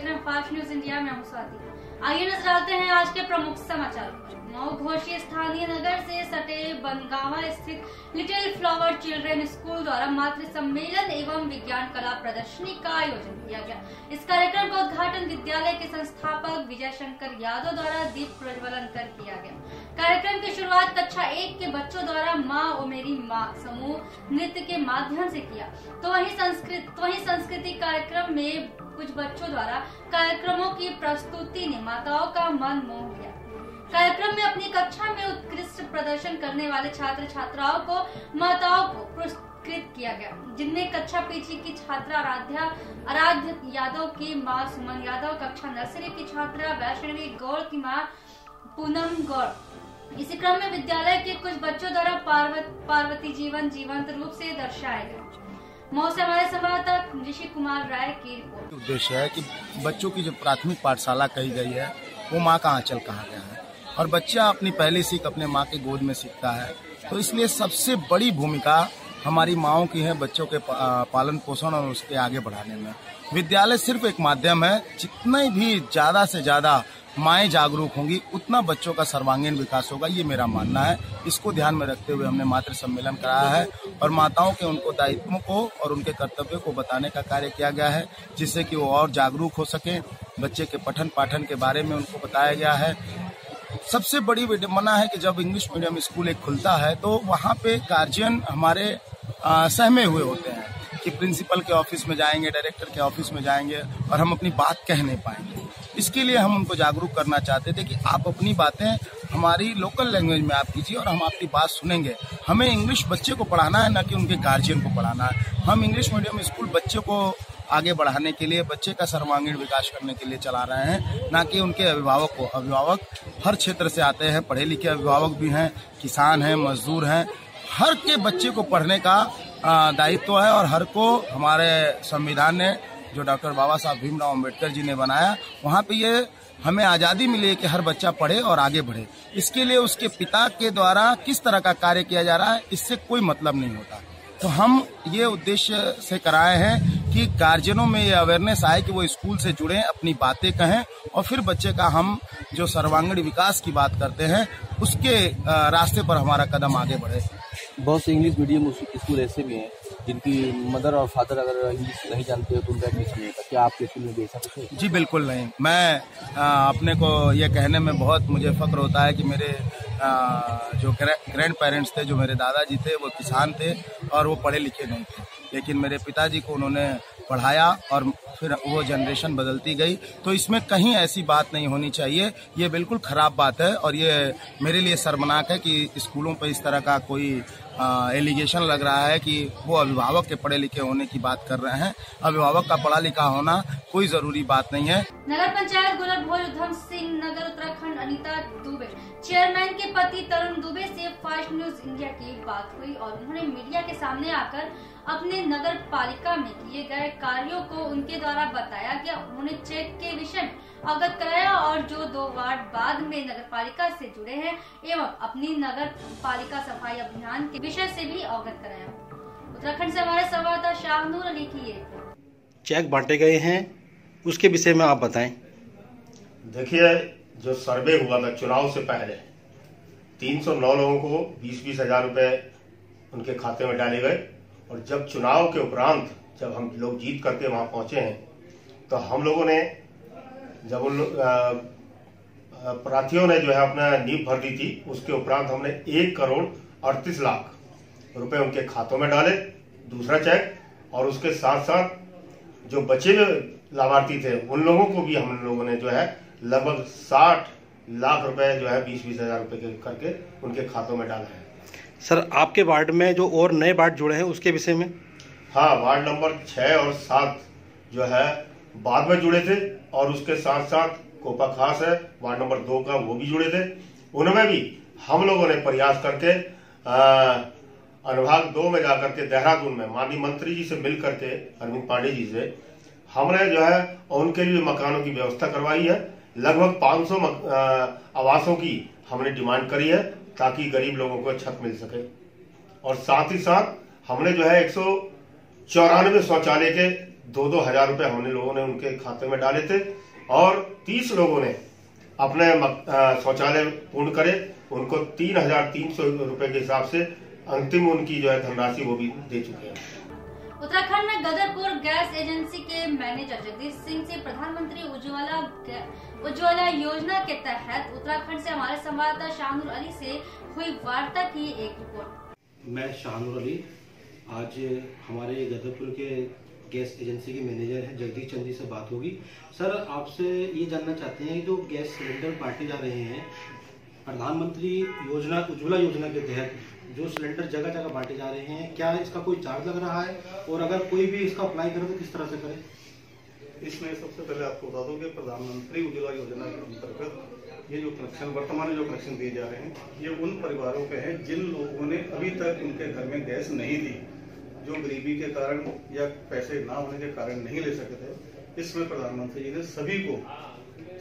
देख रहे हैं फास्ट न्यूज इंडिया में। हम स्वाति। आइए नजर डालते हैं आज के प्रमुख समाचार पर। मऊ घोषी स्थानीय नगर से सटे बनगावा स्थित लिटिल फ्लावर चिल्ड्रेन स्कूल द्वारा मातृ सम्मेलन एवं विज्ञान कला प्रदर्शनी का आयोजन किया गया। इस कार्यक्रम का उद्घाटन विद्यालय के संस्थापक विजय शंकर यादव द्वारा दीप प्रज्वलन कर किया गया। कार्यक्रम की शुरुआत कक्षा 1 के बच्चों द्वारा माँ ओ मेरी माँ समूह नृत्य के माध्यम से किया, तो वहीं सांस्कृतिक कार्यक्रम में कुछ बच्चों द्वारा कार्यक्रमों की प्रस्तुति ने माताओं का मन मोह लिया। कार्यक्रम में अपनी कक्षा में उत्कृष्ट प्रदर्शन करने वाले छात्र छात्राओं को माताओं को पुरस्कृत किया गया, जिनमें कक्षा पीछे की छात्रा आराध्य यादव की मां सुमन यादव, कक्षा नर्सरी की छात्रा वैष्णवी गौड़ की मां पूनम गौड़। इसी क्रम में विद्यालय के कुछ बच्चों द्वारा पार्वती जीवन जीवंत रूप से दर्शाया गया। मऊ से हमारे संवाददाता ऋषि कुमार राय की रिपोर्ट। उद्देश्य है कि बच्चों की जो प्राथमिक पाठशाला कही गई है वो माँ का आंचल कहा गया है और बच्चा अपनी पहली सीख अपने माँ के गोद में सीखता है, तो इसलिए सबसे बड़ी भूमिका हमारी माँओं की है बच्चों के पालन पोषण और उसके आगे बढ़ाने में। विद्यालय सिर्फ एक माध्यम है, जितना भी ज्यादा से ज्यादा माएँ जागरूक होंगी उतना बच्चों का सर्वांगीण विकास होगा, ये मेरा मानना है। इसको ध्यान में रखते हुए हमने मातृ सम्मेलन कराया है और माताओं के उनको दायित्वों को और उनके कर्तव्यों को बताने का कार्य किया गया है, जिससे कि वो और जागरूक हो सके। बच्चे के पठन पाठन के बारे में उनको बताया गया है। सबसे बड़ी विडंबना है कि जब इंग्लिश मीडियम स्कूल एक खुलता है तो वहाँ पे गार्जियन हमारे सहमे हुए होते हैं कि प्रिंसिपल के ऑफिस में जाएंगे, डायरेक्टर के ऑफिस में जाएंगे और हम अपनी बात कह नहीं पाएंगे। इसके लिए हम उनको जागरूक करना चाहते थे कि आप अपनी बातें हमारी लोकल लैंग्वेज में आप कीजिए और हम आपकी बात सुनेंगे। हमें इंग्लिश बच्चे को पढ़ाना है, ना कि उनके गार्जियन को पढ़ाना है। हम इंग्लिश मीडियम स्कूल बच्चे को आगे बढ़ाने के लिए, बच्चे का सर्वांगीण विकास करने के लिए चला रहे हैं, ना कि उनके अभिभावक को। अभिभावक हर क्षेत्र से आते हैं, पढ़े लिखे अभिभावक भी हैं, किसान हैं, मजदूर हैं। हर के बच्चे को पढ़ने का दायित्व है और हर को हमारे संविधान ने, जो डॉक्टर बाबा साहब भीमराव अम्बेडकर जी ने बनाया, वहाँ पे ये हमें आज़ादी मिली है कि हर बच्चा पढ़े और आगे बढ़े। इसके लिए उसके पिता के द्वारा किस तरह का कार्य किया जा रहा है, इससे कोई मतलब नहीं होता। तो हम ये उद्देश्य से कराए हैं कि गार्जियनों में ये अवेयरनेस आए कि वो स्कूल से जुड़ें, अपनी बातें कहें और फिर बच्चे का हम जो सर्वांगीण विकास की बात करते हैं उसके रास्ते पर हमारा कदम आगे बढ़े। बहुत से इंग्लिश मीडियम स्कूल ऐसे भी हैं जिनकी मदर और फादर अगर इंग्लिश नहीं जानते हो तो उनका एडमिशन नहीं होता। क्या आपके स्कूल में भी ऐसा कुछ है? जी बिल्कुल नहीं। मैं अपने को ये कहने में बहुत मुझे फक्र होता है कि मेरे जो ग्रैंड पेरेंट्स थे, जो मेरे दादाजी थे, वो किसान थे और वो पढ़े लिखे नहीं थे, लेकिन मेरे पिताजी को उन्होंने पढ़ाया और फिर वो जनरेशन बदलती गई। तो इसमें कहीं ऐसी बात नहीं होनी चाहिए, ये बिल्कुल खराब बात है और ये मेरे लिए शर्मनाक है कि स्कूलों पर इस तरह का कोई एलिगेशन लग रहा है कि वो अभिभावक के पढ़े लिखे होने की बात कर रहे हैं। अभिभावक का पढ़ा लिखा होना कोई जरूरी बात नहीं है। नगर पंचायत गुलर भोज उधम सिंह नगर उत्तराखंड अनीता दुबे चेयरमैन के पति तरुण दुबे से फास्ट न्यूज इंडिया की बात हुई और उन्होंने मीडिया के सामने आकर अपने नगर पालिका में किए गए कार्यों को उनके द्वारा बताया गया। उन्होंने चेक के विषय में अवगत कराया और जो 2 वार्ड बाद में नगर पालिका से जुड़े हैं एवं अपनी नगर पालिका सफाई अभियान के विषय से भी अवगत कराया। उत्तराखंड से हमारे संवाददाता शाहनूर अली की ये चेक बांटे गए हैं, उसके विषय में आप बताएं। देखिए, जो सर्वे हुआ था चुनाव से पहले 309 लोगों को 20-20 हजार रुपए उनके खाते में डाले गए और जब चुनाव के उपरांत जब हम लोग जीत करके वहां पहुंचे हैं तो हम लोगों ने, जब उन प्रार्थियों ने जो है अपना नींव भर दी थी, उसके उपरांत हमने 1 करोड़ 38 लाख रुपए उनके खातों में डाले, दूसरा चेक, और उसके साथ साथ जो बचे हुए लाभार्थी थे उन लोगों को भी हम लोगों ने जो है लगभग 60 लाख रुपए जो है 20-20 हजार रुपए करके उनके खातों में डाला है। सर, आपके वार्ड में जो और नए वार्ड जुड़े हैं उसके विषय में? हाँ, वार्ड नंबर 6 और 7 जो है बाद में जुड़े थे और उसके साथ साथ कोपा खास है वार्ड नंबर 2 का, वो भी जुड़े थे। उनमें भी हम लोगों ने प्रयास करके अनुभाग 2 में जाकर के देहरादून में माननीय मंत्री जी से मिल करके, अरविंद पांडे जी से, हमने जो है उनके लिए मकानों की व्यवस्था करवाई है। लगभग 500 आवासों की हमने डिमांड करी है ताकि गरीब लोगों को छत मिल सके। और साथ ही साथ हमने जो है 194 शौचालय के 2-2 हजार रुपए हमने लोगों ने उनके खाते में डाले थे और 30 लोगों ने अपने शौचालय पूर्ण करे, उनको 3,300 रुपए के हिसाब से अंतिम उनकी जो है धनराशि वो भी दे चुके हैं। उत्तराखंड में गदरपुर गैस एजेंसी के मैनेजर जगदीश सिंह से प्रधानमंत्री उज्ज्वला योजना के तहत उत्तराखंड से हमारे संवाददाता शाहनूर अली से हुई वार्ता की एक रिपोर्ट। मैं शाहनूर अली, आज हमारे गदरपुर के गैस एजेंसी के मैनेजर हैं जगदीश चंद जी से बात होगी। सर, आपसे ये जानना चाहते हैं जो गैस सिलेंडर बांटे जा रहे हैं प्रधानमंत्री योजना उज्ज्वला योजना के तहत, जो सिलेंडर जगह जगह बांटे जा रहे हैं, क्या इसका कोई चार्ज लग रहा है और अगर कोई भी इसका अप्लाई करे तो किस तरह से करे? इसमें सबसे पहले आपको बता दूं कि प्रधानमंत्री उज्ज्वला योजना के अंतर्गत ये जो कनेक्शन वर्तमान में जो कनेक्शन दिए जा रहे हैं, ये उन परिवारों के हैं जिन लोगों ने अभी तक उनके घर में गैस नहीं दी, जो गरीबी के कारण या पैसे ना होने के कारण नहीं ले सके थे। इसमें प्रधानमंत्री जी ने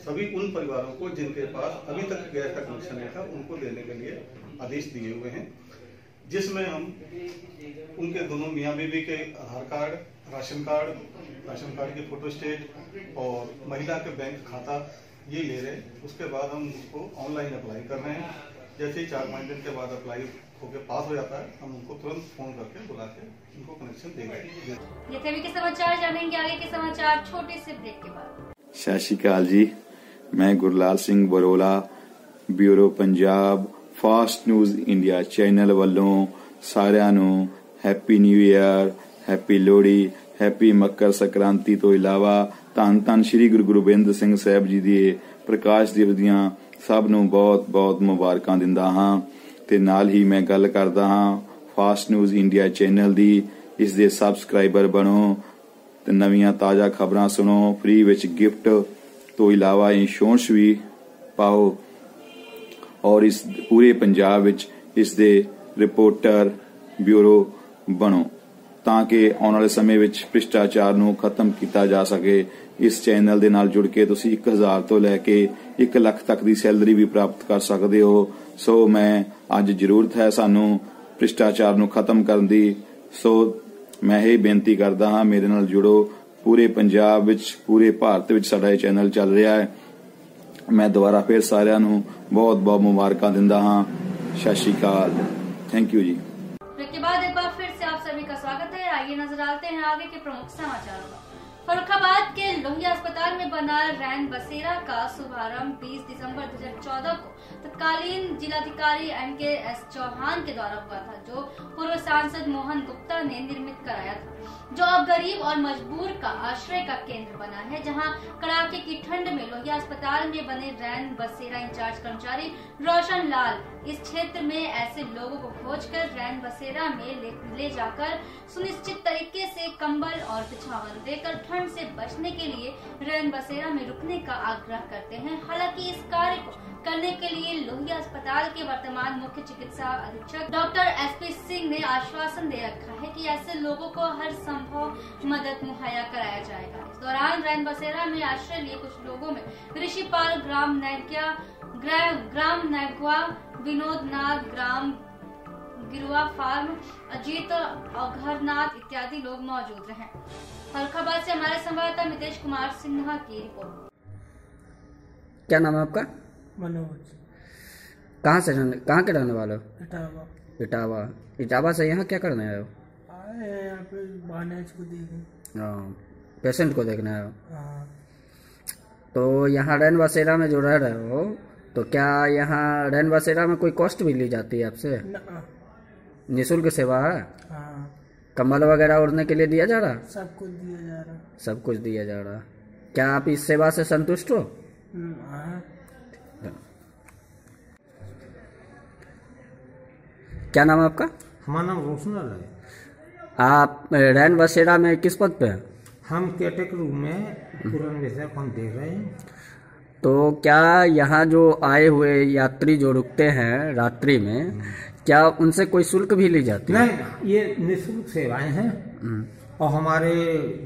सभी उन परिवारों को जिनके पास अभी तक गैस का कनेक्शन नहीं था, उनको देने के लिए आदेश दिए हुए हैं, जिसमें हम उनके दोनों मियाँ बीवी के आधार कार्ड, राशन कार्ड की फोटोस्टेट और महिला के बैंक खाता ये ले रहे हैं। उसके बाद हम उसको ऑनलाइन अप्लाई कर रहे हैं। जैसे ही 4-5 दिन के बाद अप्लाई होकर पास हो जाता है, हम उनको तुरंत फोन करके बुला के उनको कनेक्शन देंगे। ये सभी के समाचार जानेंगे आगे के समाचार छोटे से ब्रेक के बाद। सत श्री अकाल जी, मैं Gurlal Singh Barola, bureau Punjab fast news India channel ਵੱਲੋਂ ਸਾਰਿਆਂ ਨੂੰ happy new year, happy Lohri, happy Makar Sankranti ਤੋਂ ਇਲਾਵਾ ਧੰਨ ਧੰਨ श्री गुरु गोबिंद ਸਿੰਘ ਸਾਹਿਬ ਜੀ ਦੇ ਪ੍ਰਕਾਸ਼ ਦਿਵਸ ਦੀਆਂ ਸਭ ਨੂੰ ਬਹੁਤ ਮੁਬਾਰਕਾਂ ਦਿੰਦਾ ਹਾਂ ਤੇ ਨਾਲ ਹੀ ਮੈਂ ਗੱਲ ਕਰਦਾ ਹਾਂ ਫਾਸਟ ਨਿਊਜ਼ ਇੰਡੀਆ ਚੈਨਲ ਦੀ। ਇਸ ਦੇ ਸਬਸਕ੍ਰਾਈਬਰ ਬਣੋ ਤੇ ਨਵੀਆਂ ਤਾਜ਼ਾ ਖਬਰਾਂ ਸੁਣੋ, ਫ੍ਰੀ ਵਿੱਚ ਗਿਫਟ ਤੋਂ ਇਲਾਵਾ ਇੰਸ਼ੋਰੈਂਸ ਵੀ ਪਾਓ और इस पूरे पंजाब विच इस दे रिपोर्टर ब्यूरो बनो ताकि आने वाले समय विच भ्रिष्टाचार नूं खत्म किया जा सके। इस चैनल दे नाल जुड़ के तुसीं 1000 तो लैके 1 लाख तक दी सैलरी भी प्राप्त कर सकते हो। सो मैं अज जरूरत है सानू भ्रिष्टाचार नूं खत्म करन दी। सो मैं यही बेनती करदा हां, मेरे नाल जुड़ो। पूरे पंजाब विच पूरे भारत विच साडा ये चैनल चल रहा है। मैं दोबारा फिर सारिਆਂ ਨੂੰ बहुत मुबारकां दिंदा हां। सत श्री अकाल, थैंक यू जी। ब्रेक के बाद एक बार फिर से आप सभी का स्वागत है। आइए नजर डालते हैं आगे के प्रमुख समाचारों पर। फर्रुखाबाद के लोहिया अस्पताल में बना रैन बसेरा का शुभारंभ 20 दिसंबर 2014 को तत्कालीन जिलाधिकारी NKS चौहान के द्वारा हुआ था, जो पूर्व सांसद मोहन गुप्ता ने निर्मित कराया था, जो अब गरीब और मजबूर का आश्रय का केंद्र बना है। जहां कड़ाके की ठंड में लोहिया अस्पताल में बने रैन बसेरा इंचार्ज कर्मचारी रोशन लाल इस क्षेत्र में ऐसे लोगों को खोजकर रैन बसेरा में ले जाकर सुनिश्चित तरीके से कंबल और बिछावन देकर ठंड से बचने के लिए रैन बसेरा में रुकने का आग्रह करते हैं। हालांकि इस कार्य को करने के लिए लोहिया अस्पताल के वर्तमान मुख्य चिकित्सा अधीक्षक डॉक्टर SP सिंह ने आश्वासन दे रखा है कि ऐसे लोगों को हर संभव मदद मुहैया कराया जाएगा। इस दौरान रैन बसेरा में आश्रय लिए कुछ लोगों में ऋषिपाल ग्राम नैगवा, विनोद नाथ ग्राम गिरुआ फार्म, अजीत औघरनाथ इत्यादि लोग मौजूद रहे। फर्रुखाबाद से हमारे संवाददाता मितेश कुमार सिन्हा की रिपोर्ट। क्या नाम है आपका? मनोज। कहाँ के रहने वाले हो? इटावा। इटावा से यहाँ क्या करने आए हो? आए हैं यहाँ पे महाराज को देखने। पेशेंट को देखने आए हो? हाँ। तो यहाँ रैन बसेरा में जो रह रहे हो, तो क्या यहाँ रैन बसेरा में कोई कॉस्ट भी ली जाती है आपसे? निःशुल्क सेवा है? हाँ। कंबल वगैरह ओढ़ने के लिए दिया जा रहा? सब कुछ दिया जा रहा। सब कुछ दिया जा रहा। क्या आप इस सेवा से संतुष्ट हो? हाँ। क्या नाम है आपका? हमारा नाम रोशन है। आप रैन बसेरा में किस पद पे हैं? हम केटेक रूम में पुराने विषय हम देख रहे हैं। तो क्या यहाँ जो आए हुए यात्री जो रुकते हैं रात्रि में, क्या उनसे कोई शुल्क भी ली जाती है? नहीं, ये निःशुल्क सेवाएं हैं। और हमारे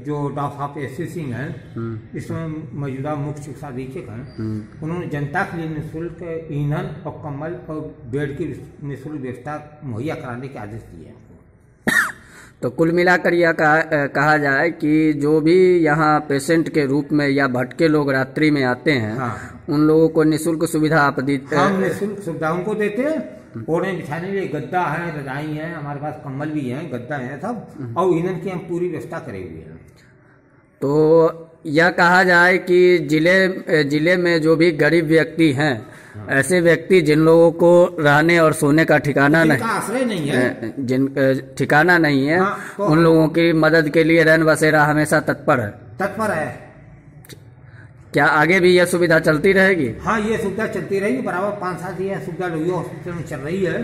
जो डॉक्टर साहब SP सिंह हैं, इसमें मौजूदा मुख्य चिकित्सा अधीक्षक हैं, उन्होंने जनता के लिए निःशुल्क ईंधन और कंबल और बेड की निःशुल्क व्यवस्था मुहैया कराने के आदेश दिए हैं। तो कुल मिलाकर यह कहा जाए कि जो भी यहाँ पेशेंट के रूप में या भटके लोग रात्रि में आते हैं, हाँ। उन लोगों को निःशुल्क सुविधा आप देते हैं? हम निःशुल्क सुविधा उनको देते हैं। ओढ़ने बिछाने के लिए गद्दा है, रजाई है, हमारे पास कंबल भी है, गद्दा है सब, और ईंधन की हम पूरी व्यवस्था करे हुए हैं। तो यह कहा जाए कि जिले में जो भी गरीब व्यक्ति हैं, ऐसे व्यक्ति जिन लोगों को रहने और सोने का ठिकाना नहीं है, ठिकाना नहीं है, तो उन लोगों की मदद के लिए रैन बसेरा हमेशा तत्पर है। क्या आगे भी यह सुविधा चलती रहेगी? हाँ, ये सुविधा चलती रहेगी बराबर। 5 साल से यह सुविधा लोहिया हॉस्पिटल में चल रही है,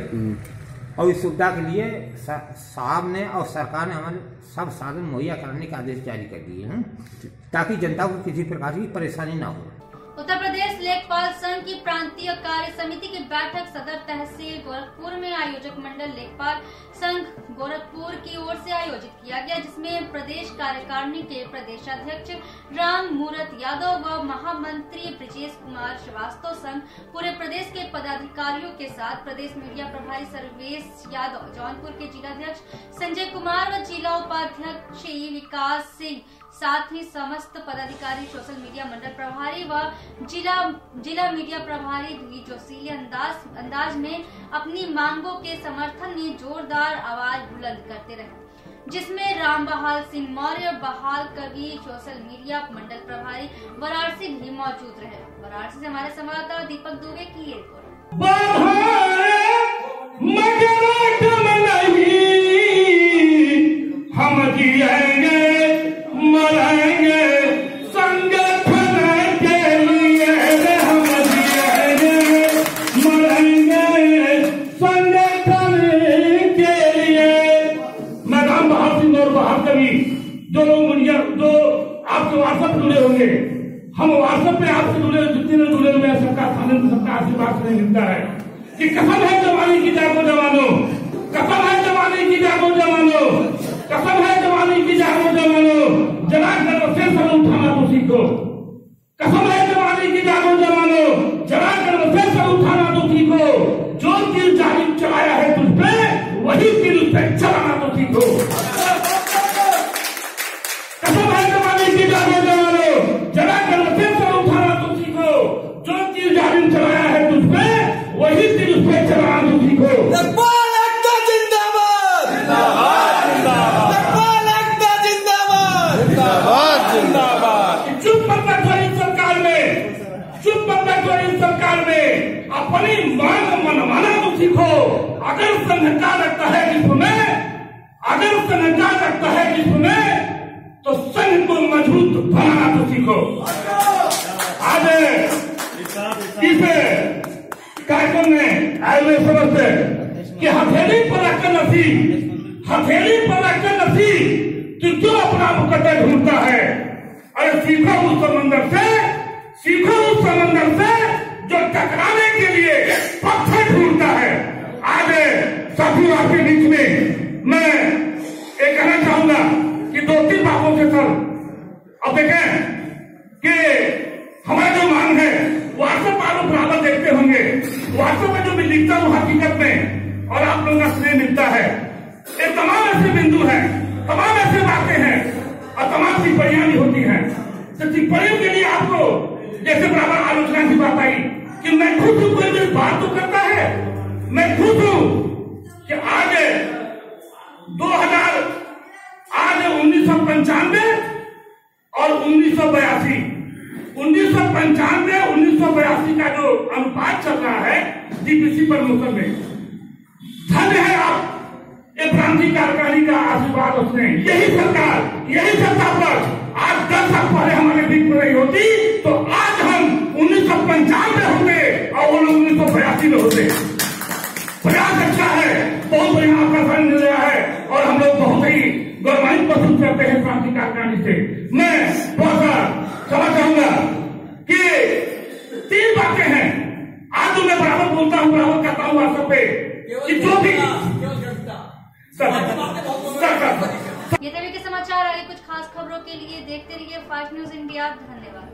और इस सुविधा के लिए साहब ने और सरकार ने हमारे सब साधन मुहैया कराने के आदेश जारी कर दिए हैं, ताकि जनता को किसी प्रकार की परेशानी ना हो। उत्तर प्रदेश लेखपाल संघ की प्रांतीय कार्य समिति की बैठक सदर तहसील गोरखपुर में आयोजक मंडल लेखपाल संघ गोरखपुर की ओर से आयोजित किया गया, जिसमें प्रदेश कार्यकारिणी के प्रदेशाध्यक्ष राम मूरत यादव व महामंत्री ब्रिजेश कुमार श्रीवास्तव संघ पूरे प्रदेश के पदाधिकारियों के साथ प्रदेश मीडिया प्रभारी सर्वेश यादव, जौनपुर के जिलाध्यक्ष संजय कुमार व जिला उपाध्यक्ष विकास सिंह, साथ ही समस्त पदाधिकारी, सोशल मीडिया मंडल प्रभारी व जिला मीडिया प्रभारी भी जोशीले अंदाज में अपनी मांगों के समर्थन में जोरदार आवाज बुलंद करते रहे, जिसमें राम बहाल सिंह मौर्य, बहाल कवि, सोशल मीडिया मंडल प्रभारी वाराणसी भी मौजूद रहे। वाराणसी से हमारे संवाददाता दीपक दुबे की रिपोर्ट। हम जिएंगे मरेंगे संगठन के लिए, हम जिएंगे मरेंगे संगठन के लिए। मैं राम बहाल सिंह और बहाल कवि, जो लोग आपके व्हाट्सएप जुड़े होंगे, हम व्हाट्सएप पे आपसे जुड़े, जितने लोग जुड़े हुए हैं, सबका आनंद, सबका आशीर्वाद से मिलता है कि कसम है जवानी की, जागो जवानों, कसम है जवानी की, जागो जवानों, कसम है जवानी की, जागो जवानों, जरा कर से सर उठाना तो सीखो। कसम है जवानी की, जागो जवानों, जरा कर से सर उठाना तो सीखो। जो तीर जालिम चलाया है तुझ पे, वही तीर उस पे चलाना तो सीखो। कसम है जवानी की, जागो जवानों, जरा कर से सर उठाना तो सीखो। जो तीर जालिम चलाया है तुझ पे, वही तीर उस पे चलाना तो सीखो। अपनी मांग मनवाना तो सीखो। अगर संघर्ष लगता है जिसमें, अगर संघर्ष लगता है जिसमें, तो संघ को मजबूत बनाना तो सीखो। आज इस कार्यक्रम में आए हुए समझते कि हथेली पर रखकर नसी, हथेली पर रखकर नसी, कि क्यों अपना मुकद्दर ढूंढता है। अरे सीखो उस समंदर से, सीखो उस समंदर से जो टकराने के लिए पत्थर ढूंढता है। आज साथियों, आपके बीच में मैं एक कहना चाहूंगा कि 2-3 बातों से सर, अब देखें कि हमारी जो मांग है, व्हाट्सएप वालों बराबर देखते होंगे, व्हाट्सएप में जो भी लिखता हूँ हकीकत में, और आप लोगों का स्नेह मिलता है। ये तमाम ऐसे बिंदु हैं, तमाम ऐसे बातें हैं, और तमाम टिप्पणियां भी होती हैं। तो टिप्पणियों के लिए आपको जैसे बराबर आलोचना की बात आई कि मैं खुद हूं, कोई मेरी बात तो करता है, मैं खुद हूं कि आज 1995 और 1982, 1995-1982 का जो अनुपात चल रहा है डीपीसी प्रमोशन में, धन्य है आप, ये क्रांति कार्यकारिणी का आशीर्वाद उसने, यही सरकार, यही सत्ता पर आज 10 साल पहले हमारे बीच में रही होती, तो आज हम 1995 में होते और वो लोग 1982 में होते। प्रयास अच्छा है, बहुत बढ़िया आपका फंड मिल रहा है, और हम लोग बहुत ही गौरवान्वित महसूस करते हैं क्रांति कार्यकारिणी से। मैं बहुत सा समझ चाहूंगा कि 3 बातें हैं। आज जो मैं बराबर बोलता हूँ, बराबर करता हूँ व्हाट्सएप पे, कि जो भी ये तभी के समाचार। आगे कुछ खास खबरों के लिए देखते रहिए फास्ट न्यूज इंडिया। धन्यवाद।